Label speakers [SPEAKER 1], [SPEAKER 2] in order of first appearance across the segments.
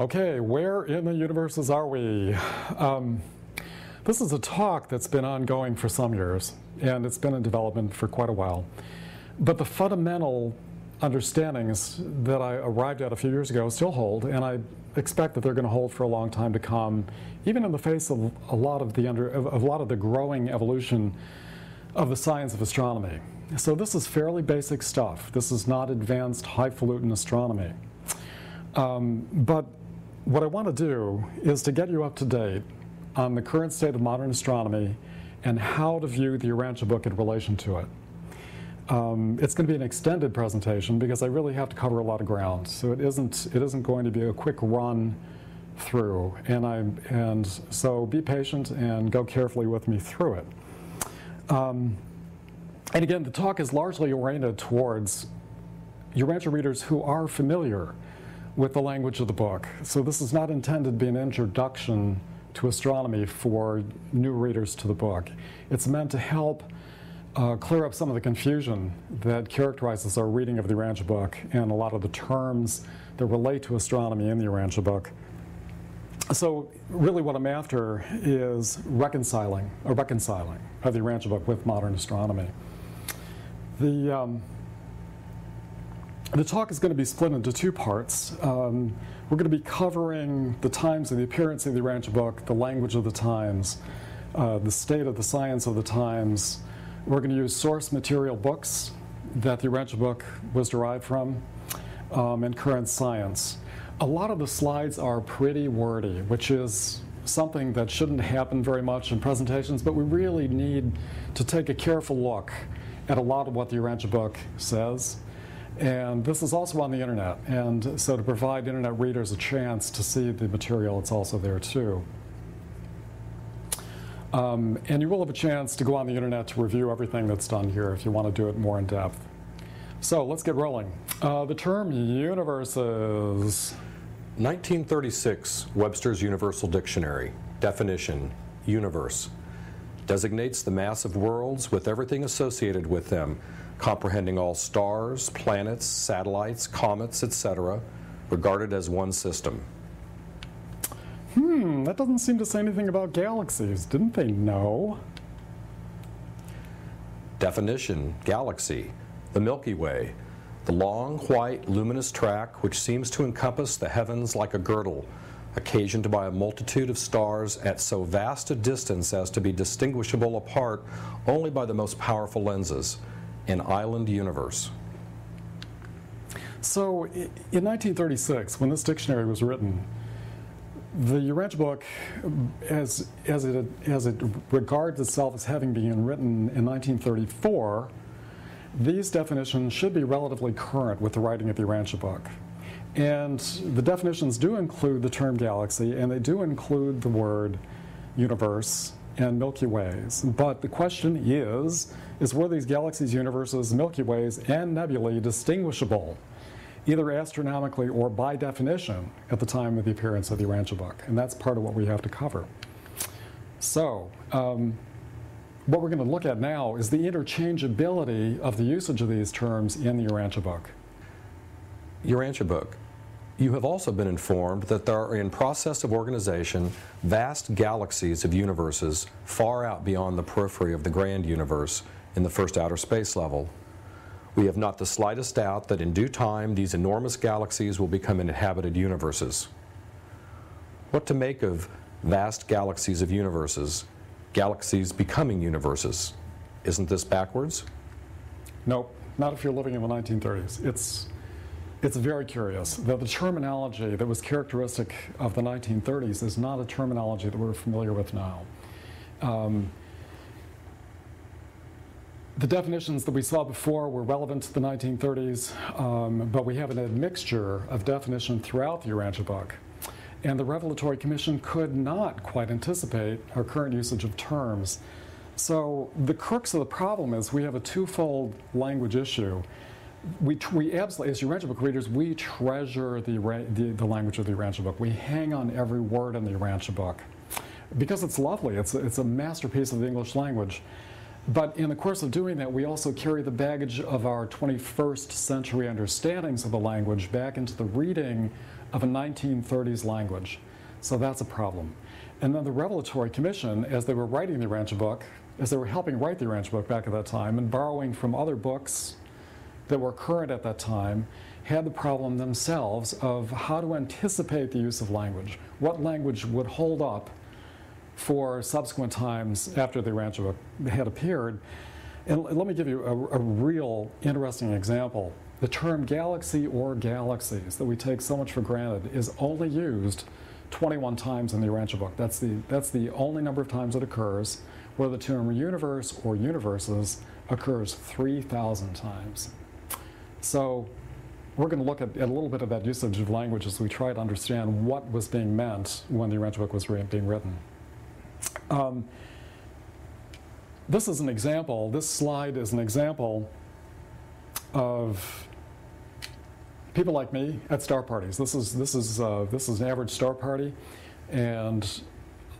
[SPEAKER 1] Okay, where in the universes are we? This is a talk that's been ongoing for some years, and it's been in development for quite a while. But the fundamental understandings that I arrived at a few years ago still hold, and I expect that they're going to hold for a long time to come, even in the face of a lot of the growing evolution of the science of astronomy. So this is fairly basic stuff. This is not advanced, highfalutin astronomy. But what I want to do is to get you up to date on the current state of modern astronomy and how to view the Urantia book in relation to it. It's going to be an extended presentation because I really have to cover a lot of ground. So it isn't going to be a quick run through, and so be patient and go carefully with me through it. And again, the talk is largely oriented towards Urantia readers who are familiar with the language of the book. So this is not intended to be an introduction to astronomy for new readers to the book. It's meant to help clear up some of the confusion that characterizes our reading of the Urantia book and a lot of the terms that relate to astronomy in the Urantia book. So really what I'm after is reconciling of the Urantia book with modern astronomy. The talk is going to be split into two parts. We're going to be covering the times of the appearance of the Urantia book, the language of the times, the state of the science of the times. We're going to use source material books that the Urantia book was derived from, and current science. A lot of the slides are pretty wordy, which is something that shouldn't happen very much in presentations, but we really need to take a careful look at a lot of what the Urantia book says. And this is also on the internet, and so to provide internet readers a chance to see the material, it's also there too. And you will have a chance to go on the internet to review everything that's done here if you want to do it more in depth. So let's get rolling. The term universes.
[SPEAKER 2] 1936, Webster's Universal Dictionary. Definition: universe. Designates the mass of worlds with everything associated with them, comprehending all stars, planets, satellites, comets, etc., regarded as one system.
[SPEAKER 1] That doesn't seem to say anything about galaxies. Didn't they know?
[SPEAKER 2] Definition: galaxy. The Milky Way. The long, white, luminous track which seems to encompass the heavens like a girdle, occasioned by a multitude of stars at so vast a distance as to be distinguishable apart only by the most powerful lenses. An island universe.
[SPEAKER 1] So in 1936, when this dictionary was written, the Urantia book, as it regards itself as having been written in 1934, these definitions should be relatively current with the writing of the Urantia book. And the definitions do include the term galaxy, and they do include the word universe and Milky Ways. But the question is were these galaxies, universes, Milky Ways, and nebulae distinguishable, either astronomically or by definition, at the time of the appearance of the Urantia book? And that's part of what we have to cover. So, what we're going to look at now is the interchangeability of the usage of these terms in the Urantia book.
[SPEAKER 2] Urantia book. You have also been informed that there are in process of organization vast galaxies of universes far out beyond the periphery of the grand universe in the first outer space level. We have not the slightest doubt that in due time these enormous galaxies will become inhabited universes. What to make of vast galaxies of universes, galaxies becoming universes? Isn't this backwards?
[SPEAKER 1] Nope, not if you're living in the 1930s. It's very curious that the terminology that was characteristic of the 1930s is not a terminology that we're familiar with now. The definitions that we saw before were relevant to the 1930s, but we have an admixture of definition throughout the Urantia book. And the Revelatory Commission could not quite anticipate our current usage of terms. So the crux of the problem is we have a twofold language issue. We absolutely, as Urantia book readers, we treasure the language of the Urantia book. We hang on every word in the Urantia book because it's lovely. It's a masterpiece of the English language. But in the course of doing that, we also carry the baggage of our 21st century understandings of the language back into the reading of a 1930s language. So that's a problem. And then the Revelatory Commission, as they were writing the Urantia Book, as they were helping write the Urantia Book back at that time and borrowing from other books that were current at that time, had the problem themselves of how to anticipate the use of language. What language would hold up for subsequent times after the Urantia Book had appeared. And let me give you a real interesting example. The term galaxy or galaxies that we take so much for granted is only used 21 times in the Urantia Book. That's the only number of times it occurs, where the term universe or universes occurs 3,000 times. So we're going to look at a little bit of that usage of language as we try to understand what was being meant when the Urantia Book was being written. This is an example, this slide is an example of people like me at star parties. This is an average star party, and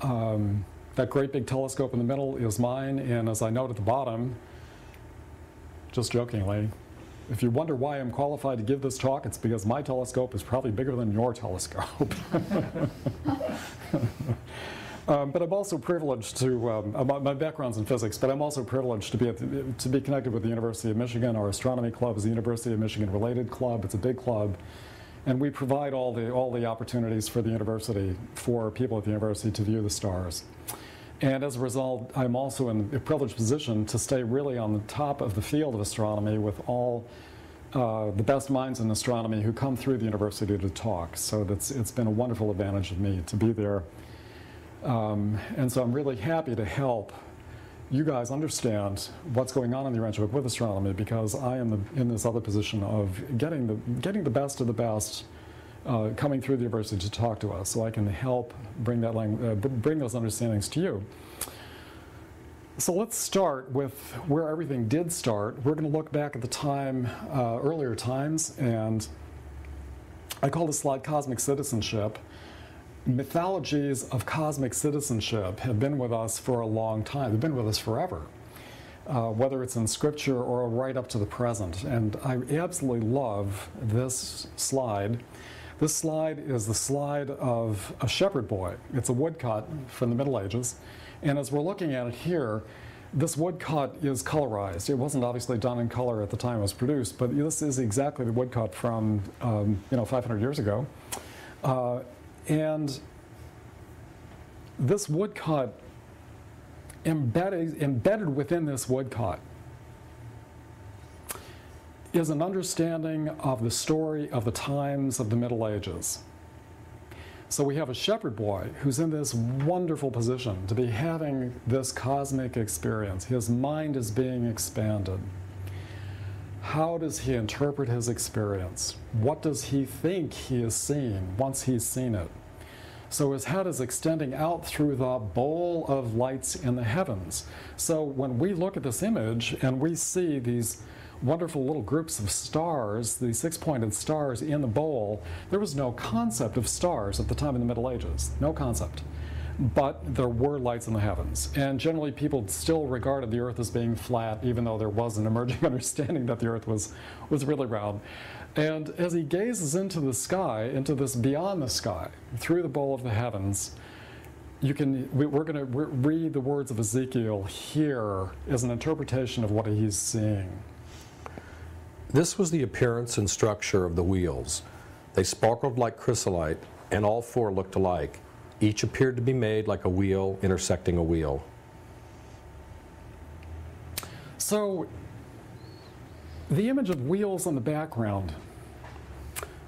[SPEAKER 1] that great big telescope in the middle is mine, and as I note at the bottom, just jokingly, if you wonder why I'm qualified to give this talk, it's because my telescope is probably bigger than your telescope. But I'm also privileged to, my background's in physics, but I'm also privileged to be connected with the University of Michigan. Our astronomy club is a University of Michigan related club. It's a big club. And we provide all the opportunities for the university, for people at the university to view the stars. And as a result, I'm also in a privileged position to stay really on the top of the field of astronomy with all the best minds in astronomy who come through the university to talk. So it's been a wonderful advantage of me to be there. And so I'm really happy to help you guys understand what's going on in the Urantia Book with astronomy, because I am in this other position of getting the best of the best coming through the university to talk to us, so I can help bring those understandings to you. So let's start with where everything did start. We're going to look back at the time, earlier times, and I call this slide Cosmic Citizenship. Mythologies of cosmic citizenship have been with us for a long time. They've been with us forever, whether it's in scripture or right up to the present. And I absolutely love this slide. This slide is the slide of a shepherd boy. It's a woodcut from the Middle Ages. And as we're looking at it here, this woodcut is colorized. It wasn't obviously done in color at the time it was produced, but this is exactly the woodcut from 500 years ago. And this woodcut, embedded within this woodcut, is an understanding of the story of the times of the Middle Ages. So we have a shepherd boy who's in this wonderful position to be having this cosmic experience. His mind is being expanded. How does he interpret his experience? What does he think he is seeing once he's seen it? So his head is extending out through the bowl of lights in the heavens. So when we look at this image and we see these wonderful little groups of stars, these six-pointed stars in the bowl, there was no concept of stars at the time in the Middle Ages. No concept. But there were lights in the heavens. And generally people still regarded the Earth as being flat, even though there was an emerging understanding that the Earth was really round. And as he gazes into the sky, into this beyond the sky, through the bowl of the heavens, we're going to read the words of Ezekiel here as an interpretation of what he's seeing.
[SPEAKER 2] This was the appearance and structure of the wheels. They sparkled like chrysolite, and all four looked alike. Each appeared to be made like a wheel intersecting a wheel.
[SPEAKER 1] So, the image of wheels in the background,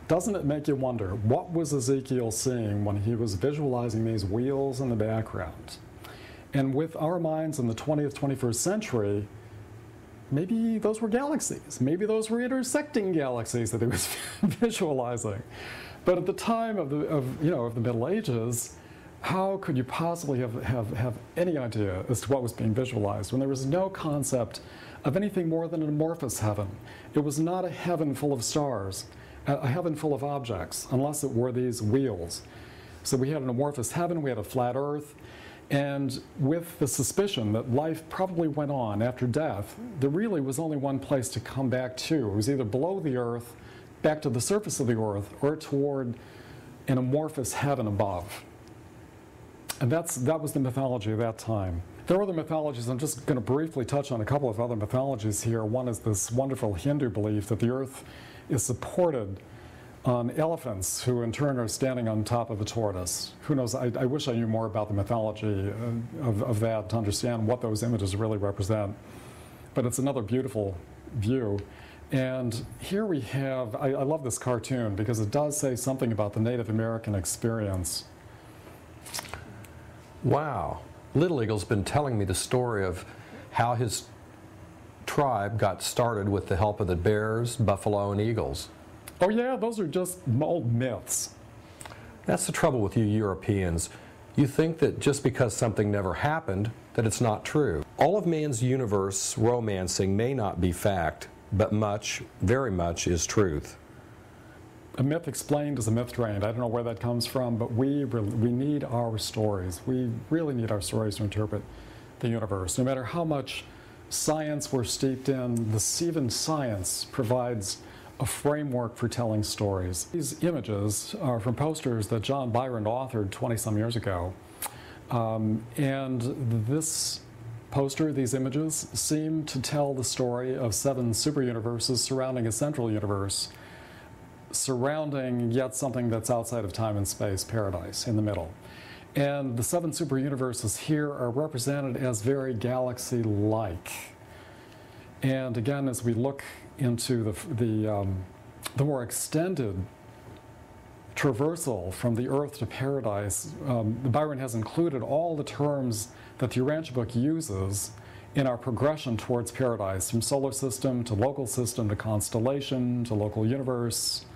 [SPEAKER 1] doesn't it make you wonder, what was Ezekiel seeing when he was visualizing these wheels in the background? And with our minds in the 20th, 21st century, maybe those were galaxies. Maybe those were intersecting galaxies that he was visualizing. But at the time of the Middle Ages, how could you possibly have any idea as to what was being visualized when there was no concept of anything more than an amorphous heaven? It was not a heaven full of stars, a heaven full of objects, unless it were these wheels. So we had an amorphous heaven, we had a flat earth, and with the suspicion that life probably went on after death, there really was only one place to come back to. It was either below the earth, back to the surface of the earth, or toward an amorphous heaven above. And that was the mythology of that time. There are other mythologies. I'm just going to briefly touch on a couple of other mythologies here. One is this wonderful Hindu belief that the Earth is supported on elephants, who in turn are standing on top of a tortoise. Who knows? I wish I knew more about the mythology of that to understand what those images really represent. But it's another beautiful view. And here we have, I love this cartoon because it does say something about the Native American experience.
[SPEAKER 2] Wow. Little Eagle's been telling me the story of how his tribe got started with the help of the bears, buffalo, and eagles.
[SPEAKER 1] Oh yeah, those are just old myths.
[SPEAKER 2] That's the trouble with you Europeans. You think that just because something never happened, that it's not true. All of man's universe romancing may not be fact, but much, very much, is truth.
[SPEAKER 1] A myth explained is a myth drained. I don't know where that comes from, but we need our stories. We really need our stories to interpret the universe. No matter how much science we're steeped in, even science provides a framework for telling stories. These images are from posters that John Byron authored 20-some years ago. And this poster, these images, seem to tell the story of 7 superuniverses surrounding a central universe, surrounding yet something that's outside of time and space, paradise, in the middle. And the 7 superuniverses here are represented as very galaxy-like. And again, as we look into the more extended traversal from the Earth to paradise, Byron has included all the terms that the Urantia Book uses in our progression towards paradise, from solar system to local system to constellation to local universe,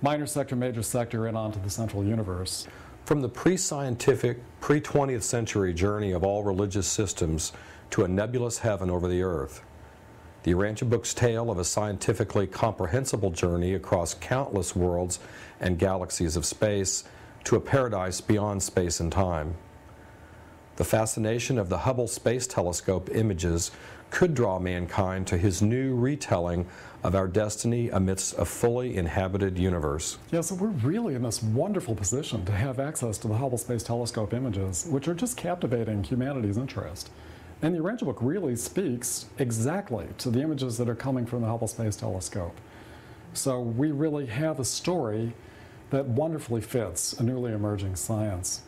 [SPEAKER 1] minor sector, major sector, and on to the central universe.
[SPEAKER 2] From the pre-scientific, pre-20th century journey of all religious systems to a nebulous heaven over the Earth, the Urantia Book's tale of a scientifically comprehensible journey across countless worlds and galaxies of space to a paradise beyond space and time. The fascination of the Hubble Space Telescope images could draw mankind to his new retelling of our destiny amidst a fully inhabited universe.
[SPEAKER 1] Yeah, so we're really in this wonderful position to have access to the Hubble Space Telescope images, which are just captivating humanity's interest. And the Urantia Book really speaks exactly to the images that are coming from the Hubble Space Telescope. So we really have a story that wonderfully fits a newly emerging science.